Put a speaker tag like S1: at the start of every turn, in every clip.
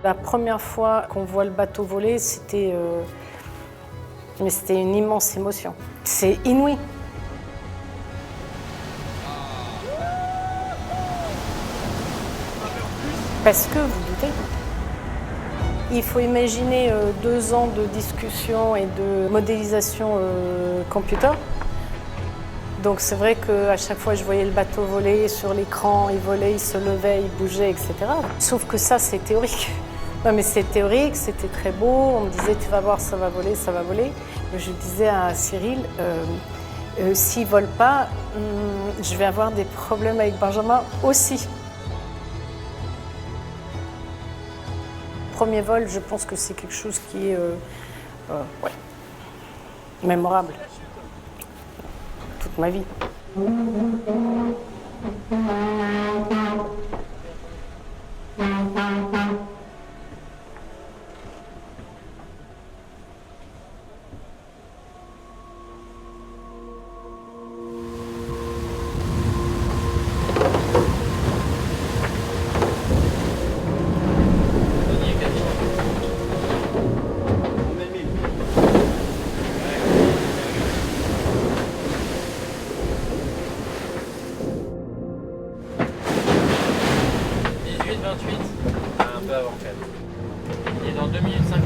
S1: La première fois qu'on voit le bateau voler, c'était une immense émotion. C'est inouï. Parce que, vous doutez, il faut imaginer 2 ans de discussion et de modélisation computer. Donc c'est vrai qu'à chaque fois je voyais le bateau voler sur l'écran, il volait, il se levait, il bougeait, etc. Sauf que ça c'est théorique. Non mais c'est théorique, c'était très beau, on me disait tu vas voir ça va voler, ça va voler. Et je disais à Cyril, s'il ne vole pas, je vais avoir des problèmes avec Benjamin aussi. Premier vol, je pense que c'est quelque chose qui est ouais, mémorable. Toute ma vie.
S2: Un peu avant quand même. Il est dans 2 minutes 50.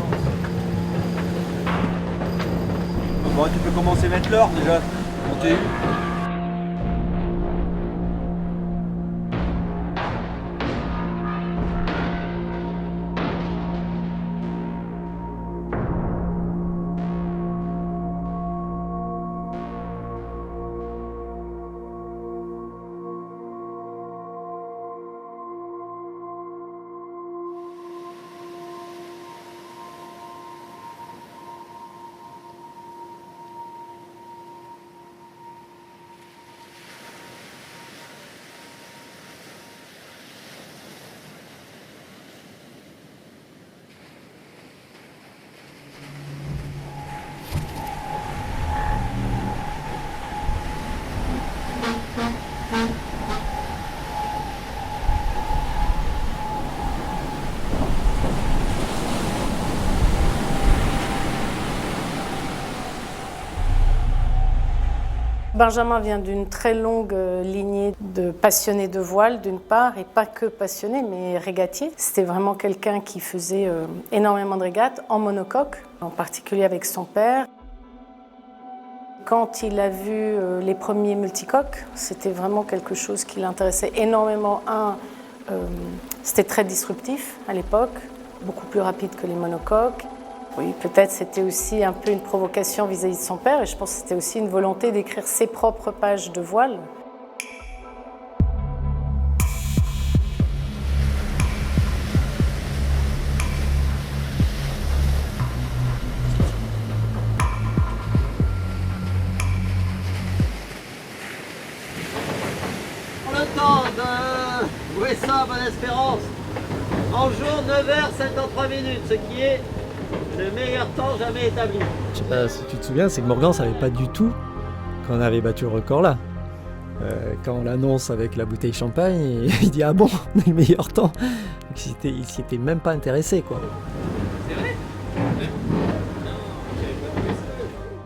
S3: Bon, tu peux commencer à mettre l'heure déjà. Monter.
S1: Benjamin vient d'une très longue lignée de passionnés de voile, d'une part, et pas que passionnés, mais régatiers. C'était vraiment quelqu'un qui faisait énormément de régates en monocoque, en particulier avec son père. Quand il a vu les premiers multicoques, c'était vraiment quelque chose qui l'intéressait énormément. C'était très disruptif à l'époque, beaucoup plus rapide que les monocoques. Oui, peut-être c'était aussi un peu une provocation vis-à-vis de son père, et je pense que c'était aussi une volonté d'écrire ses propres pages de voile.
S4: Pour le temps de Ouessant Bonne-Espérance, en jour 9h53, ce qui est le meilleur temps jamais établi.
S5: Je sais pas si tu te souviens, c'est que Morgan savait pas du tout qu'on avait battu le record là. Quand on l'annonce avec la bouteille champagne, il dit ah bon, on a le meilleur temps. Il s'y était même pas intéressé quoi.
S2: C'est vrai?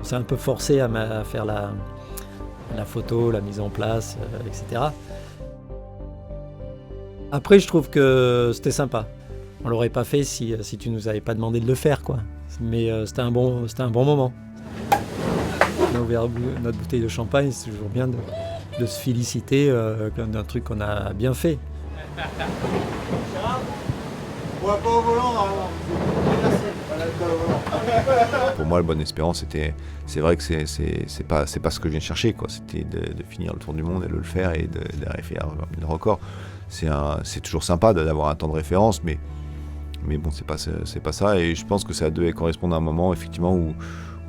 S5: On s'est un peu forcé à faire la photo, la mise en place, etc. Après, je trouve que c'était sympa. On l'aurait pas fait si tu nous avais pas demandé de le faire, quoi. Mais c'était un bon moment. On a ouvert notre bouteille de champagne, c'est toujours bien de se féliciter d'un truc qu'on a bien fait.
S3: On voit pas au volant, alors.
S6: Pour moi, le Bonne-Espérance, c'est vrai que c'est pas ce que je viens de chercher, quoi. C'était de finir le tour du monde et de le faire et de faire le record. C'est toujours sympa d'avoir un temps de référence, mais bon, c'est pas ça. Et je pense que ça devait correspondre à un moment, effectivement, où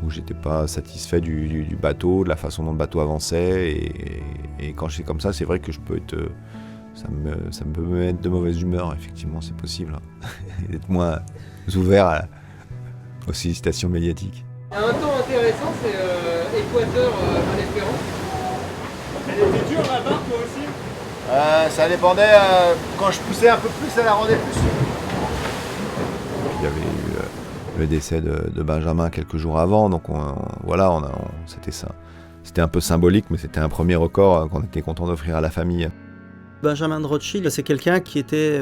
S6: j'étais pas satisfait du bateau, de la façon dont le bateau avançait. Et quand je fais comme ça, c'est vrai que je peux être... Ça peut me mettre de mauvaise humeur, effectivement, c'est possible. D'être moins ouvert aux sollicitations médiatiques.
S2: Il y a un temps intéressant, c'est Équateur à l'Espérance.
S3: Elle était dure la barre, toi aussi? Ça dépendait, quand je poussais un peu plus, elle la rendait plus.
S6: il y avait eu le décès de Benjamin quelques jours avant, donc c'était ça. C'était un peu symbolique, mais c'était un premier record qu'on était content d'offrir à la famille.
S7: Benjamin de Rothschild, c'est quelqu'un qui était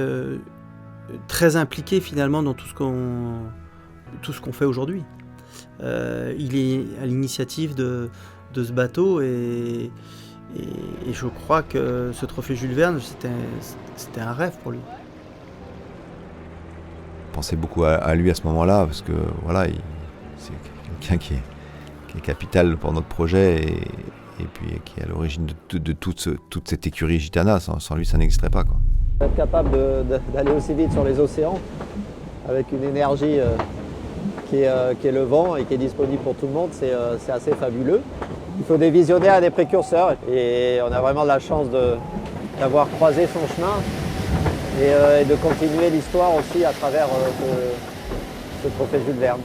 S7: très impliqué finalement dans tout ce qu'on fait aujourd'hui. Il est à l'initiative de ce bateau et je crois que ce trophée Jules Verne, c'était un rêve pour lui.
S6: Je pensais beaucoup à lui à ce moment-là, parce que voilà, c'est quelqu'un qui est capital pour notre projet et puis qui est à l'origine de toute cette écurie Gitana. Sans lui, ça n'existerait pas, quoi.
S4: Être capable d'aller aussi vite sur les océans avec une énergie qui est le vent et qui est disponible pour tout le monde, c'est assez fabuleux. Il faut des visionnaires et des précurseurs et on a vraiment de la chance d'avoir croisé son chemin et de continuer l'histoire aussi à travers ce trophée Jules Verne.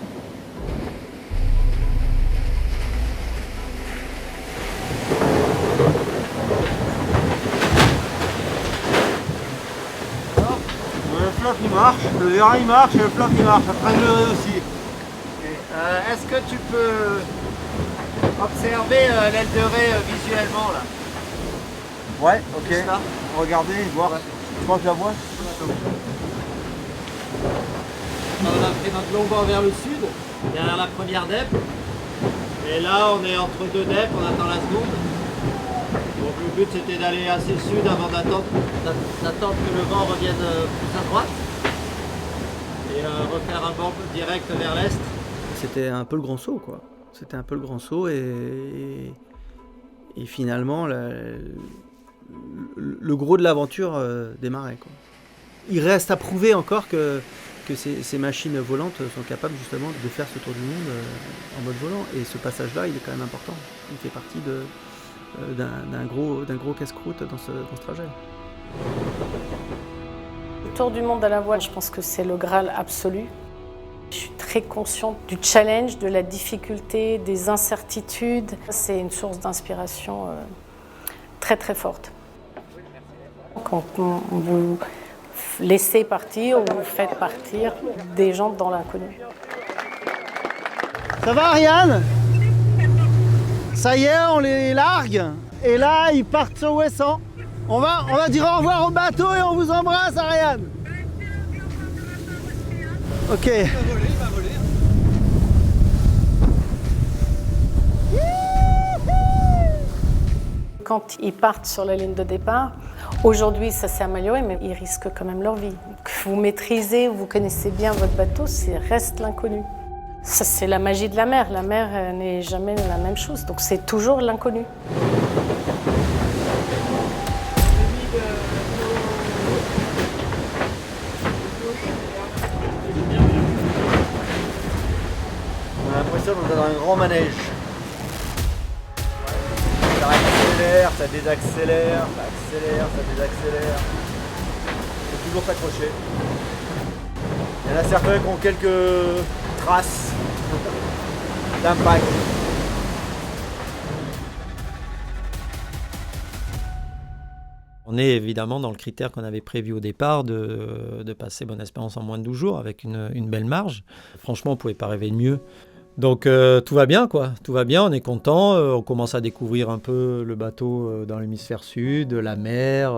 S3: Le flop il marche, le vérin il marche et le flop il marche, après le leurré aussi.
S4: Est-ce que tu peux observer l'aile de raie visuellement là?
S3: Ouais, ok.
S4: Ça.
S3: Regardez, voir.
S4: Ouais.
S3: Tu crois que je la vois?
S4: On a pris notre longueur vers le sud, derrière la première dep. Et là on est entre deux dep, on attend la seconde. Donc le but c'était d'aller assez sud avant d'attendre que le vent revienne plus à droite. Et refaire un bord direct vers l'est.
S7: C'était un peu le grand saut, quoi. C'était un peu le grand saut et finalement le gros de l'aventure démarrait, quoi. Il reste à prouver encore que ces machines volantes sont capables justement de faire ce tour du monde en mode volant. Et ce passage-là, il est quand même important. Il fait partie d'un gros casse-croûte dans ce trajet.
S1: Le tour du monde à la voile, je pense que c'est le Graal absolu. Je suis très consciente du challenge, de la difficulté, des incertitudes. C'est une source d'inspiration très très forte. Quand vous laissez partir ou vous faites partir des gens dans l'inconnu.
S8: Ça va Ariane? Ça y est, on les largue. Et là, ils partent sur Ouessant. On va dire au revoir au bateau et on vous embrasse, Ariane. Ok.
S1: Quand ils partent sur la ligne de départ, aujourd'hui ça s'est amélioré, mais ils risquent quand même leur vie. Que vous maîtrisez, vous connaissez bien votre bateau, reste l'inconnu. Ça, c'est la magie de la mer. La mer n'est jamais la même chose, donc c'est toujours l'inconnu.
S3: On a l'impression d'être dans un grand manège. Ça accélère, ça désaccélère, ça accélère, ça désaccélère. Il faut toujours s'accrocher. Il y en a certains qui ont quelques traces d'impact.
S5: On est évidemment dans le critère qu'on avait prévu au départ de passer Bonne Espérance en moins de 12 jours avec une belle marge. Franchement, on ne pouvait pas rêver de mieux. Donc tout va bien, quoi. Tout va bien, on est content. On commence à découvrir un peu le bateau dans l'hémisphère sud, la mer.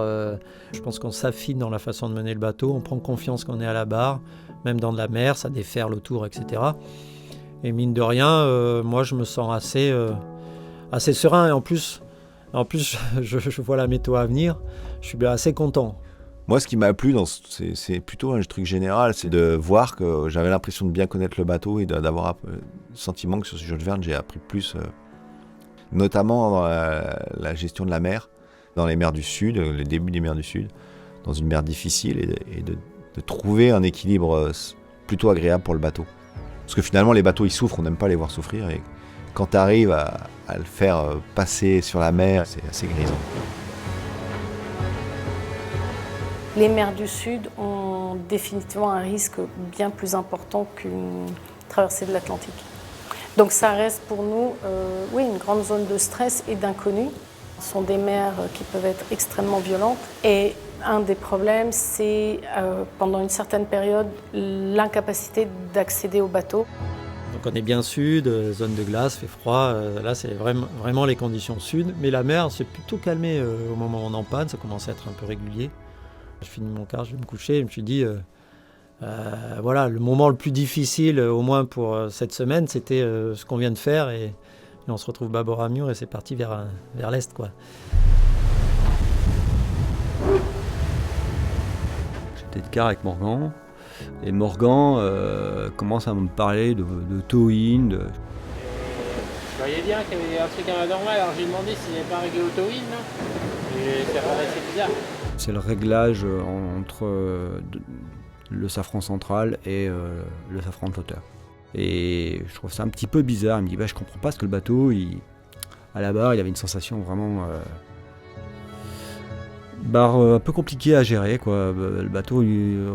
S5: Je pense qu'on s'affine dans la façon de mener le bateau. On prend confiance qu'on est à la barre, même dans de la mer, ça déferle autour, etc. Et mine de rien, moi je me sens assez serein. Et en plus je vois la météo à venir. Je suis assez content.
S6: Moi, ce qui m'a plu, c'est plutôt un truc général, c'est de voir que j'avais l'impression de bien connaître le bateau et d'avoir le sentiment que sur ce Jules Verne, j'ai appris plus, notamment dans la gestion de la mer, dans les mers du Sud, les débuts des mers du Sud, dans une mer difficile, et de trouver un équilibre plutôt agréable pour le bateau. Parce que finalement, les bateaux, ils souffrent, on n'aime pas les voir souffrir, et quand tu arrives à le faire passer sur la mer, c'est assez grisant.
S1: Les mers du Sud ont définitivement un risque bien plus important qu'une traversée de l'Atlantique. Donc ça reste pour nous une grande zone de stress et d'inconnu. Ce sont des mers qui peuvent être extrêmement violentes. Et un des problèmes, c'est pendant une certaine période, l'incapacité d'accéder au bateau.
S5: Donc on est bien sud, zone de glace, fait froid, là c'est vraiment les conditions sud. Mais la mer s'est plutôt calmée au moment où on est en panne, ça commence à être un peu régulier. Je finis mon quart, je vais me coucher, je me suis dit, voilà, le moment le plus difficile, au moins pour cette semaine, c'était ce qu'on vient de faire. Et on se retrouve bâbord à Mur et c'est parti vers l'est, quoi.
S9: J'étais de quart avec Morgan. Et Morgan commence à me parler de towing.
S2: Je voyais bien qu'il y avait un truc anormal, alors j'ai demandé s'il n'y avait pas réglé au towing, non ? Et c'est assez bizarre.
S9: C'est le réglage entre le safran central et le safran de flotteur. Et je trouve ça un petit peu bizarre. Il me dit je comprends pas parce que le bateau, à la barre, il avait une sensation vraiment un peu compliquée à gérer, quoi. Le bateau ne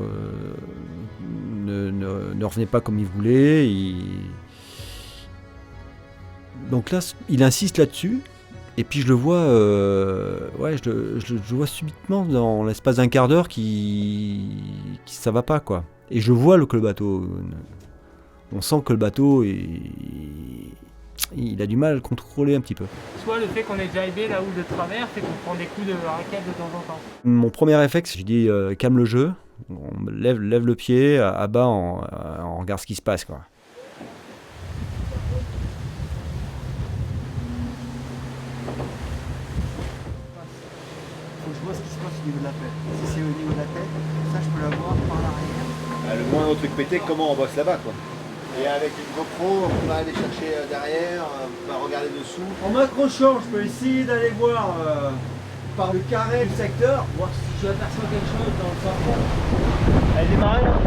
S9: revenait pas comme il voulait. Donc là, il insiste là-dessus. Et puis je le vois, je le vois subitement dans l'espace d'un quart d'heure qui ça va pas, quoi. Et je vois que le bateau, on sent que le bateau, il a du mal à le contrôler un petit peu.
S2: Soit le fait qu'on ait déjà aidé la houle de travers fait qu'on prend des coups de raquette de temps en temps.
S9: Mon premier réflexe, je dis calme le jeu, on lève le pied, à bas, on regarde ce qui se passe, quoi.
S8: Je vois ce qui se passe au niveau de la tête. Si c'est au niveau de la tête, ça je peux la voir par l'arrière.
S3: Le moindre truc pété, comment on bosse là-bas, quoi. Et avec une GoPro, on va aller chercher derrière, on va regarder dessous.
S8: En m'accrochant, je peux essayer d'aller voir par le carré du secteur, voir si je aperçois quelque chose dans le safran. Elle démarre là ?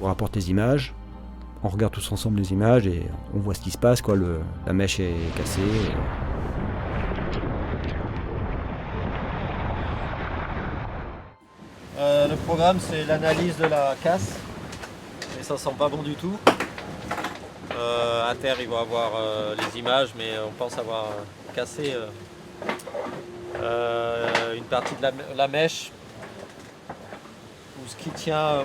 S9: On rapporte les images, on regarde tous ensemble les images et on voit ce qui se passe, quoi. La mèche est cassée.
S4: Le programme, c'est l'analyse de la casse. Et ça sent pas bon du tout. À terre, ils vont avoir les images, mais on pense avoir cassé une partie de la mèche ou ce qui tient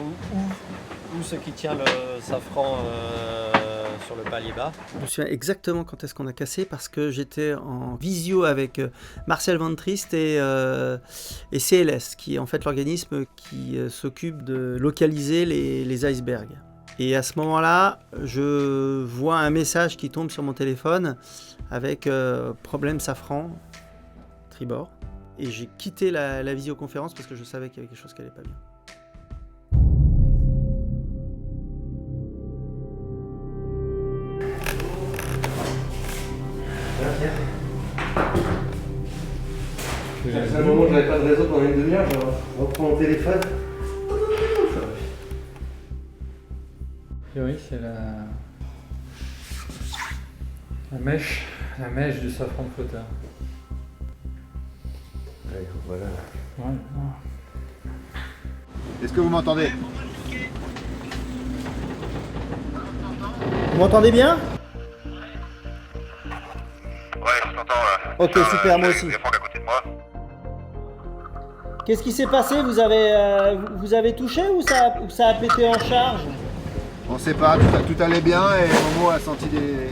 S4: ou ce qui tient le safran sur le palier bas.
S7: Je me souviens exactement quand est-ce qu'on a cassé parce que j'étais en visio avec Marcel Van Trist et CLS, qui est en fait l'organisme qui s'occupe de localiser les icebergs. Et à ce moment-là, je vois un message qui tombe sur mon téléphone avec problème safran, tribord. Et j'ai quitté la visioconférence parce que je savais qu'il y avait quelque chose qui n'allait pas bien.
S8: C'est un moment où j'avais pas de réseau pendant une demi-heure, je reprends mon téléphone.
S2: Et oui, c'est la mèche du safran de flotteur.
S3: Ouais, voilà.
S2: Ouais.
S3: Est-ce que vous m'entendez ?
S8: Vous m'entendez bien ?
S10: Ouais, je t'entends là.
S8: Ok, super, moi aussi.
S10: Il y a Franck à côté de moi.
S8: Qu'est-ce qui s'est passé ? Vous avez touché ou ça a pété en charge ?
S3: On sait pas, tout allait bien et Momo a senti des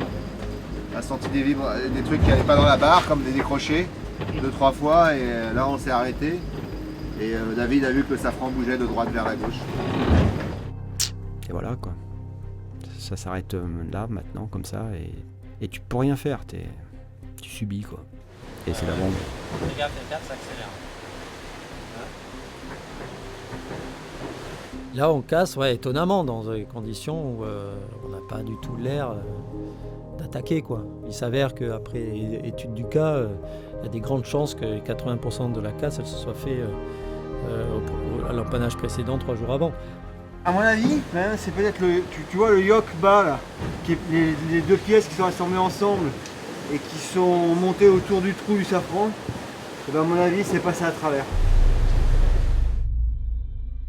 S3: trucs qui n'allaient pas dans la barre, comme des décrochés, 2-3 fois, et là on s'est arrêté. Et David a vu que le safran bougeait de droite vers la gauche.
S9: Et voilà, quoi. Ça s'arrête là, maintenant, comme ça, et tu peux rien faire, tu subis, quoi. Et c'est la bombe.
S4: Fais gaffe, ça accélère. Là, on casse, étonnamment, dans des conditions où on n'a pas du tout l'air d'attaquer, quoi. Il s'avère qu'après étude du cas, il y a des grandes chances que 80% de la casse, elle se soit fait à l'empannage précédent 3 jours avant.
S3: À mon avis, c'est peut-être tu vois le yoke bas là, qui est les deux pièces qui sont assemblées ensemble et qui sont montées autour du trou du safran. Et ben à mon avis, c'est passé à travers.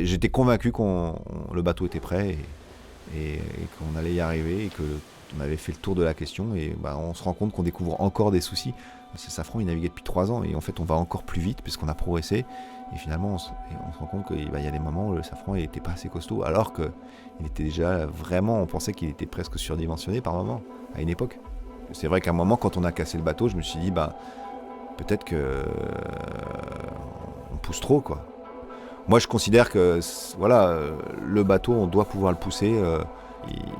S6: J'étais convaincu que le bateau était prêt et qu'on allait y arriver et qu'on avait fait le tour de la question. Et on se rend compte qu'on découvre encore des soucis. Ce safran, il naviguait depuis 3 ans et en fait, on va encore plus vite puisqu'on a progressé. Et finalement, on se rend compte qu'il y a des moments où le safran n'était pas assez costaud, alors qu'il était déjà vraiment, on pensait qu'il était presque surdimensionné par moment, à une époque. C'est vrai qu'à un moment, quand on a cassé le bateau, je me suis dit, peut-être que on pousse trop, quoi. Moi, je considère que, le bateau, on doit pouvoir le pousser.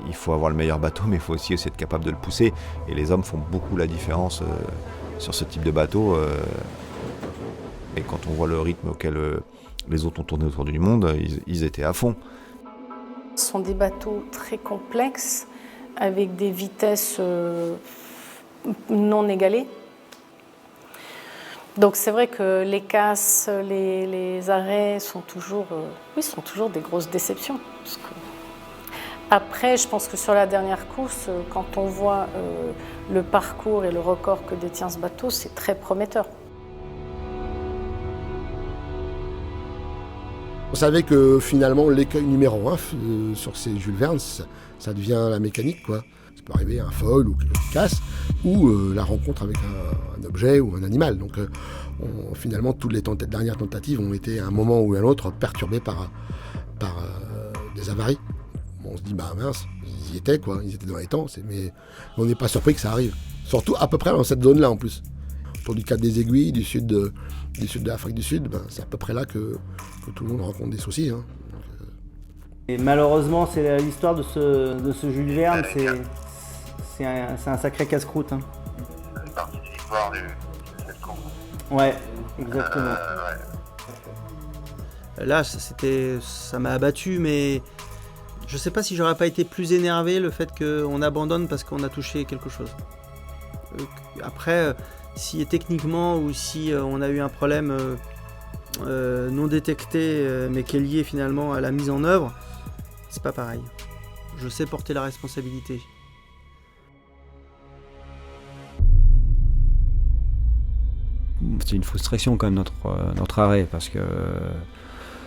S6: Il faut avoir le meilleur bateau, mais il faut aussi être capable de le pousser. Et les hommes font beaucoup la différence sur ce type de bateau. Et quand on voit le rythme auquel les autres ont tourné autour du monde, ils étaient à fond.
S1: Ce sont des bateaux très complexes, avec des vitesses non égalées. Donc c'est vrai que les casses, les arrêts sont toujours des grosses déceptions. Parce que... Après, je pense que sur la dernière course, quand on voit le parcours et le record que détient ce bateau, c'est très prometteur.
S11: On savait que finalement l'écueil numéro 1 sur ces Jules Verne, ça devient la mécanique, quoi. Ça peut arriver un foil ou quelque chose qui casse, ou la rencontre avec un objet ou un animal. Donc finalement toutes les dernières tentatives ont été à un moment ou à un autre perturbées par des avaries. On se dit mince, ils y étaient quoi, ils étaient dans les temps, mais on n'est pas surpris que ça arrive. Surtout à peu près dans cette zone-là en plus. Autour du Cap des Aiguilles, du sud de l'Afrique du Sud, c'est à peu près là que tout le monde rencontre des soucis. Hein.
S7: Et malheureusement, c'est l'histoire de ce Jules Verne, c'est un sacré casse-croûte. Hein.
S10: C'est partie de l'histoire de cette course.
S7: Ouais, exactement. Là, ça m'a abattu, mais je sais pas si j'aurais pas été plus énervé le fait qu'on abandonne parce qu'on a touché quelque chose. Après, si techniquement ou si on a eu un problème non détecté mais qui est lié finalement à la mise en œuvre, c'est pas pareil. Je sais porter la responsabilité.
S9: C'est une frustration quand même notre arrêt parce que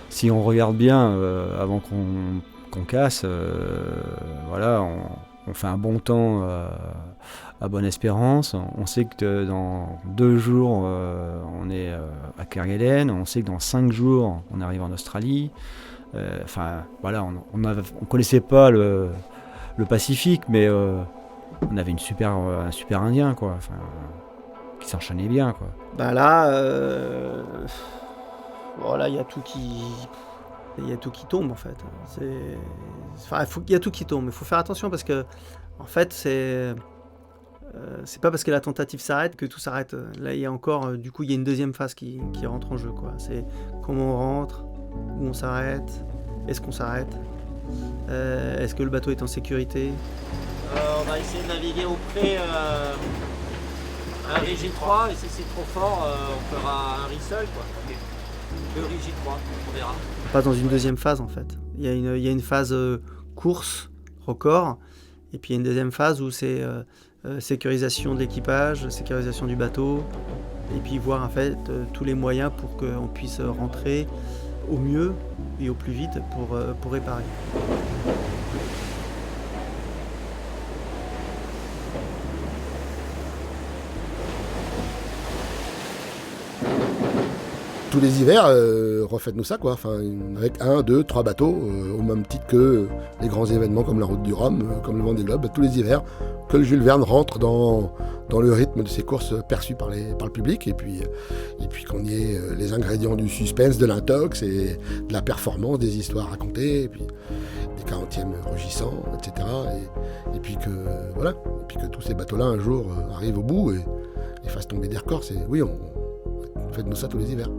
S9: si on regarde bien avant qu'on casse, on fait un bon temps à Bonne-Espérance. On sait que dans 2 jours, on est à Kerguelen. On sait que dans 5 jours, on arrive en Australie. On connaissait pas le Pacifique, mais on avait un super Indien, quoi. Qui s'enchaînait bien, quoi.
S7: Là, il y a tout qui tombe en fait. Il y a tout qui tombe. Il faut faire attention parce que en fait c'est pas parce que la tentative s'arrête que tout s'arrête. Là il y a encore il y a une deuxième phase qui rentre en jeu, quoi. C'est comment on rentre, où on s'arrête, est-ce qu'on s'arrête, est-ce que le bateau est en sécurité. On va essayer de naviguer au près un Rigid 3 et si c'est trop fort on fera un Rissel, quoi. Le Rigid 3, on verra. On passe dans une deuxième phase en fait. Il y a une phase course, record, et puis il y a une deuxième phase où c'est sécurisation de l'équipage, sécurisation du bateau, et puis voir en fait tous les moyens pour qu'on puisse rentrer au mieux et au plus vite pour réparer.
S11: Tous les hivers, refaites-nous ça, quoi. Avec 1, 2, 3 bateaux, au même titre que les grands événements comme la Route du Rhum, comme le Vendée Globe, tous les hivers, que le Jules Verne rentre dans le rythme de ces courses perçues par le public, et puis qu'on y ait les ingrédients du suspense, de l'intox, et de la performance, des histoires racontées, et puis des 40e rugissants, etc. Et puis que tous ces bateaux-là, un jour, arrivent au bout et fassent tomber des records. Faites-nous ça tous les hivers.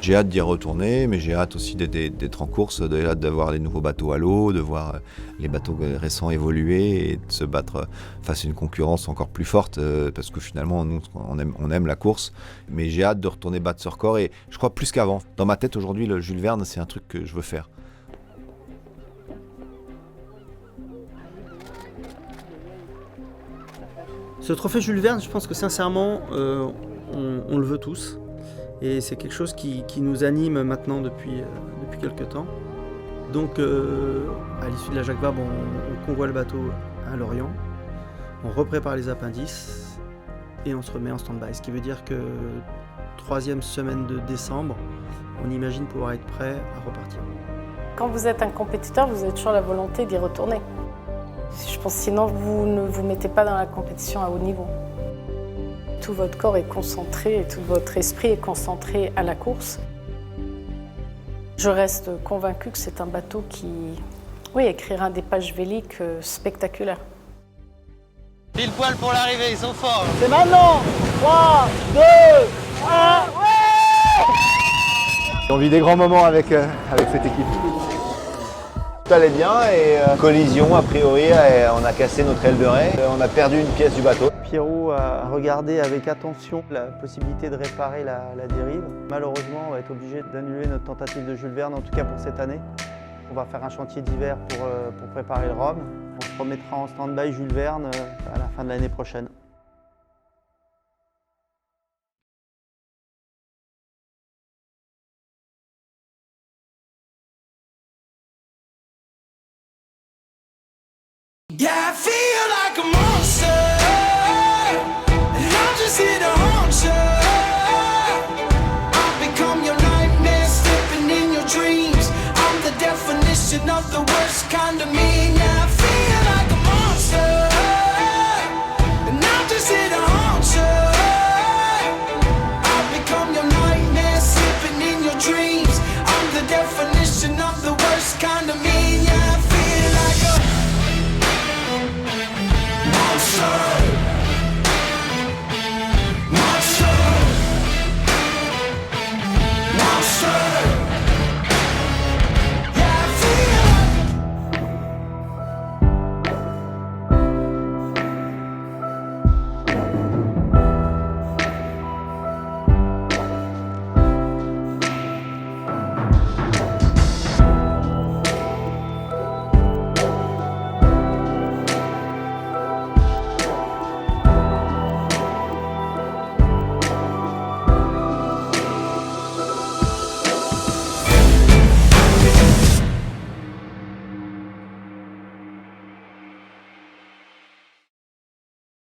S6: J'ai hâte d'y retourner, mais j'ai hâte aussi d'être en course, j'ai hâte d'avoir les nouveaux bateaux à l'eau, de voir les bateaux récents évoluer et de se battre face à une concurrence encore plus forte, parce que finalement, nous, on aime la course, mais j'ai hâte de retourner battre ce record, et je crois plus qu'avant. Dans ma tête, aujourd'hui, le Jules Verne, c'est un truc que je veux faire.
S7: Ce trophée Jules Verne, je pense que sincèrement, on le veut tous. Et c'est quelque chose qui nous anime maintenant depuis quelques temps. Donc, à l'issue de la Jacques Vabre, on convoie le bateau à Lorient, on reprépare les appendices et on se remet en stand-by. Ce qui veut dire que 3e semaine de décembre, on imagine pouvoir être prêt à repartir.
S1: Quand vous êtes un compétiteur, vous avez toujours la volonté d'y retourner. Je pense sinon vous ne vous mettez pas dans la compétition à haut niveau. Tout votre corps est concentré et tout votre esprit est concentré à la course. Je reste convaincue que c'est un bateau qui, écrira des pages véliques spectaculaires.
S8: Pile poil pour l'arrivée, ils sont forts. C'est maintenant. 3, 2, 1,
S3: On vit des grands moments avec cette équipe. Tout allait bien et collision a priori, on a cassé notre aile de raie, on a perdu une pièce du bateau.
S7: Pierrot a regardé avec attention la possibilité de réparer la dérive. Malheureusement, on va être obligé d'annuler notre tentative de Jules Verne, en tout cas pour cette année. On va faire un chantier d'hiver pour préparer le Rhum. On se remettra en stand-by Jules Verne à la fin de l'année prochaine.
S12: Yeah, I feel like a monster, and I'm just here to haunt you. I've become your nightmare, slipping in your dreams. I'm the definition of the worst kind of me now.